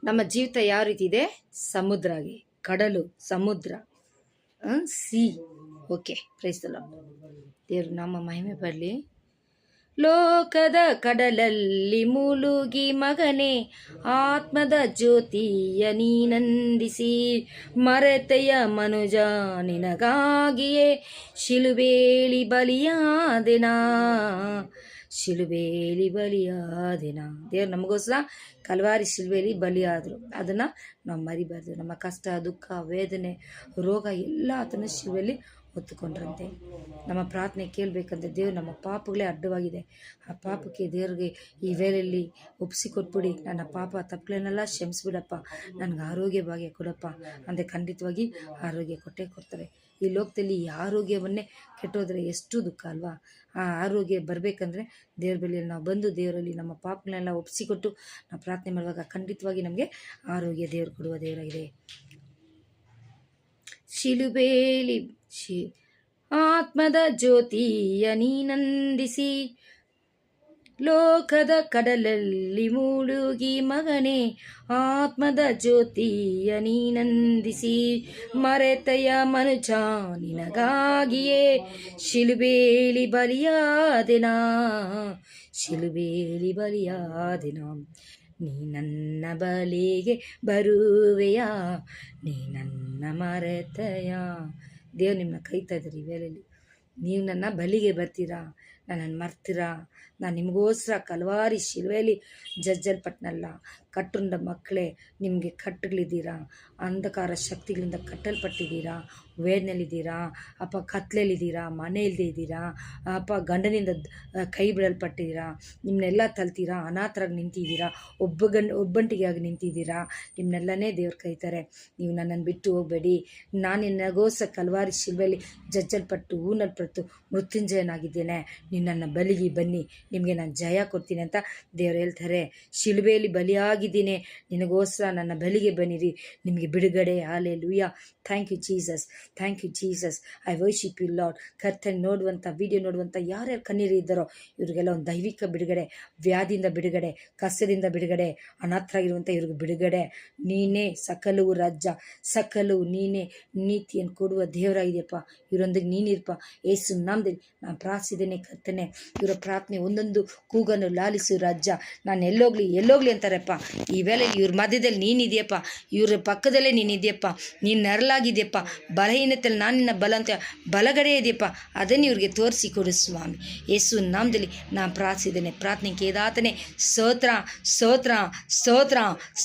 ನಮ್ಮ ಜೀವಿತ ಯಾವ ರೀತಿ ಇದೆ? ಸಮುದ್ರ ಆಗಿ, ಕಡಲು, ಸಮುದ್ರ, C. Okay, praise the lord. ದೇವ್ರ ನಮ್ಮ ಮಹಿಮೆ ಬರಲಿ. ಲೋಕದ ಕಡಲಲ್ಲಿ ಮುಳುಗಿ ಮಗನೇ, ಆತ್ಮದ ಜ್ಯೋತಿಯ ನೀನಂದಿಸಿ, ಮರೆತೆಯ ಮನುಜ ನಿನಗಾಗಿಯೇ ಶಿಲುಬೇಲಿ ಬಲಿಯಾದೆನಾ, ಶಿಲುಬೇಲಿ ಬಲಿಯಾದೆನಾ. ದೇವ್ರು ನಮಗೋಸ್ಕರ ಕಲ್ವಾರಿ ಶಿಲುಬೇಲಿ ಬಲಿಯಾದರು. ಅದನ್ನು ನಾವು ಮರಿಬಾರ್ದು. ನಮ್ಮ ಕಷ್ಟ, ದುಃಖ, ವೇದನೆ, ರೋಗ ಎಲ್ಲ ಅದನ್ನು ಶಿಲುಬೇಲಿ ಹೊತ್ತುಕೊಂಡ್ರಂತೆ. ನಮ್ಮ ಪ್ರಾರ್ಥನೆ ಕೇಳಬೇಕಂದ್ರೆ ದೇವ್ರು ನಮ್ಮ ಪಾಪಗಳೇ ಅಡ್ಡವಾಗಿದೆ. ಆ ಪಾಪಕ್ಕೆ ದೇವ್ರಿಗೆ ಈ ವೇಳೆಯಲ್ಲಿ ಒಪ್ಪಿಸಿಕೊಟ್ಬಿಡಿ. ನನ್ನ ಪಾಪ ತಪ್ಪುಗಳನ್ನೆಲ್ಲ ಕ್ಷಮಿಸ್ಬಿಡಪ್ಪ, ನನಗೆ ಆರೋಗ್ಯ ಭಾಗ್ಯ ಕೊಡಪ್ಪ ಅಂದರೆ ಖಂಡಿತವಾಗಿ ಆರೋಗ್ಯ ಕೊಟ್ಟೇ ಕೊಡ್ತಾರೆ. ಈ ಲೋಕದಲ್ಲಿ ಈ ಆರೋಗ್ಯವನ್ನೇ ಕೆಟ್ಟೋದ್ರೆ ಎಷ್ಟು ದುಃಖ ಅಲ್ವಾ? ಆ ಆರೋಗ್ಯ ಬರಬೇಕಂದ್ರೆ ದೇವ್ರ ಬಳಿಯಲ್ಲಿ ನಾವು ಬಂದು ದೇವರಲ್ಲಿ ನಮ್ಮ ಪಾಪಗಳನ್ನೆಲ್ಲ ಒಪ್ಪಿಸಿಕೊಟ್ಟು ನಾವು ಪ್ರಾರ್ಥನೆ ಮಾಡುವಾಗ ಖಂಡಿತವಾಗಿ ನಮಗೆ ಆರೋಗ್ಯ ದೇವರು ಕೊಡುವ ದೇವರಾಗಿದೆ. ಶಿಲುಬೇಲಿ ಆತ್ಮದ ಜ್ಯೋತಿಯ ನೀನಂದಿಸಿ, ಲೋಕದ ಕಡಲಲ್ಲಿ ಮುಳುಗಿ ಮಗನೇ, ಆತ್ಮದ ಜ್ಯೋತಿಯ ನೀನಂದಿಸಿ, ಮರೆತೆಯ ಮನುಜ ನಿನಗಾಗಿಯೇ ಶಿಲುಬೇಲಿ ಬಲಿಯಾದೆನಾ, ಶಿಲುಬೇಲಿ ಬಲಿಯಾದೆನಾ. ನೀ ನನ್ನ ಬಲಿಗೆ ಬರುವೆಯಾ, ನೀ ನನ್ನ ಮರೆತೆಯ. ದೇವ್ರು ನಿಮ್ಮನ್ನ ಕೈತಾ ಇದ್ದಾರೆ ಈ ವೇಳೆಯಲ್ಲಿ. ನೀವು ನನ್ನ ಬಲಿಗೆ ಬರ್ತೀರಾ, ನನ್ನನ್ನು ಮರ್ತೀರಾ? ನಾನು ನಿಮಗೋಸ್ಕರ ಕಲ್ವಾರಿ ಶಿಲುಬೆಯಲ್ಲಿ ಜಜ್ಜಲ್ಪಟ್ಟನಲ್ಲ. ಕಟ್ಟುಂಡ ಮಕ್ಕಳೇ, ನಿಮಗೆ ಕಟ್ಟುಗಳಿದ್ದೀರಾ, ಅಂಧಕಾರ ಶಕ್ತಿಗಳಿಂದ ಕಟ್ಟಲ್ಪಟ್ಟಿದ್ದೀರಾ, ವೇದನೆಯಲ್ಲಿದ್ದೀರಾ ಅಪ್ಪ, ಕತ್ಲೆಯಲ್ಲಿದ್ದೀರಾ, ಮನೆ ಇಲ್ಲದೆ ಇದ್ದೀರಾ ಅಪ್ಪ, ಗಂಡನಿಂದ ಕೈ ಬಿಡಲ್ಪಟ್ಟಿದ್ದೀರಾ, ನಿಮ್ಮನ್ನೆಲ್ಲ ತಲ್ತೀರಾ, ಅನಾಥರಾಗಿ ನಿಂತಿದ್ದೀರಾ, ಒಬ್ಬಂಟಿಗೆಯಾಗಿ ನಿಂತಿದ್ದೀರಾ. ನಿಮ್ಮನ್ನೆಲ್ಲನೇ ದೇವ್ರು ಕೈತಾರೆ. ನೀವು ನನ್ನನ್ನು ಬಿಟ್ಟು ಹೋಗಬೇಡಿ. ನಾನು ನಿನಗೋಸ್ಕರ ಕಲ್ವಾರಿ ಶಿಲುಬೆಯಲ್ಲಿ ಜಜ್ಜಲ್ಪಟ್ಟು ಊನಲ್ಪಟ್ಟು ಮೃತ್ಯುಂಜಯನಾಗಿದ್ದೇನೆ. ನೀನು ನನ್ನ ಬಲಿಗೆ ಬನ್ನಿ, ನಿಮಗೆ ನಾನು ಜಯ ಕೊಡ್ತೀನಿ ಅಂತ ದೇವ್ರು ಹೇಳ್ತಾರೆ. ಶಿಲುಬೆಯಲ್ಲಿ ಬಲಿಯಾಗಿದ್ದೀನಿ, ನಿನಗೋಸ್ಕರ ನನ್ನ ಬಲಿಗೆ ಬನ್ನಿರಿ, ನಿಮಗೆ ಬಿಡುಗಡೆ. Hallelujah. Thank you Jesus, thank you Jesus. I worship you Lord. ಕರ್ತನೆ ನೋಡುವಂಥ ವಿಡಿಯೋ ನೋಡುವಂಥ ಯಾರ್ಯಾರು ಕಣ್ಣೀರು ಇದ್ದಾರೋ ಇವರಿಗೆಲ್ಲ ಒಂದು ದೈವಿಕ ಬಿಡುಗಡೆ, ವ್ಯಾಧಿಯಿಂದ ಬಿಡುಗಡೆ, ಕಸದಿಂದ ಬಿಡುಗಡೆ, ಅನಾಥರಾಗಿರುವಂಥ ಇವ್ರಿಗೆ ಬಿಡುಗಡೆ. ನೀನೇ ಸಕಲವು ರಾಜ್ಯ, ಸಕಲವು ನೀನೇ, ನೀತಿಯನ್ನು ಕೊಡುವ ದೇವರಾಗಿದೆಯಪ್ಪ. ಇವರೊಂದಿಗೆ ನೀನಿರಪ್ಪ. ಯೇಸು ನಾಮದಲ್ಲಿ ನಾನು ಪ್ರಾರ್ಥಿಸಿದ್ದೇನೆ ಕರ್ತನೆ. ಇವರ ಪ್ರಾರ್ಥನೆ ಒಂದೊಂದು ಕೂಗನ್ನು ಲಾಲಿಸು ರಾಜ್ಯ. ನಾನು ಎಲ್ಲೋಗ್ಲಿ ಅಂತಾರಪ್ಪ. ಈ ವೇಳೆ ಇವ್ರ ಮಧ್ಯದಲ್ಲಿ ನೀನಿದೆಯಪ್ಪ, ಇವ್ರ ಪಕ್ಕದಲ್ಲೇ ನೀನಿದೆಯಪ್ಪ, ನೀನು ನೆರಳಾಗಿದೆಯಪ್ಪ. ಬಲಹೀನತೆಯಲ್ಲಿ ನಾನು ನಿನ್ನ ಬಲ ಅಂತ ಬಲಗಡೆ ಇದೆಯಪ್ಪ, ಅದನ್ನು ಇವ್ರಿಗೆ ತೋರಿಸಿ ಕೊಡು ಸ್ವಾಮಿ. ಯೇಸು ನಾಮದಲ್ಲಿ ನಾನು ಪ್ರಾರ್ಥಿಸಿದ್ದೇನೆ. ಪ್ರಾರ್ಥನೆ ಕೇದಾತನೇ ಸ್ತೋತ್ರ, ಸ್ತೋತ್ರ, ಸ್ತೋತ್ರ.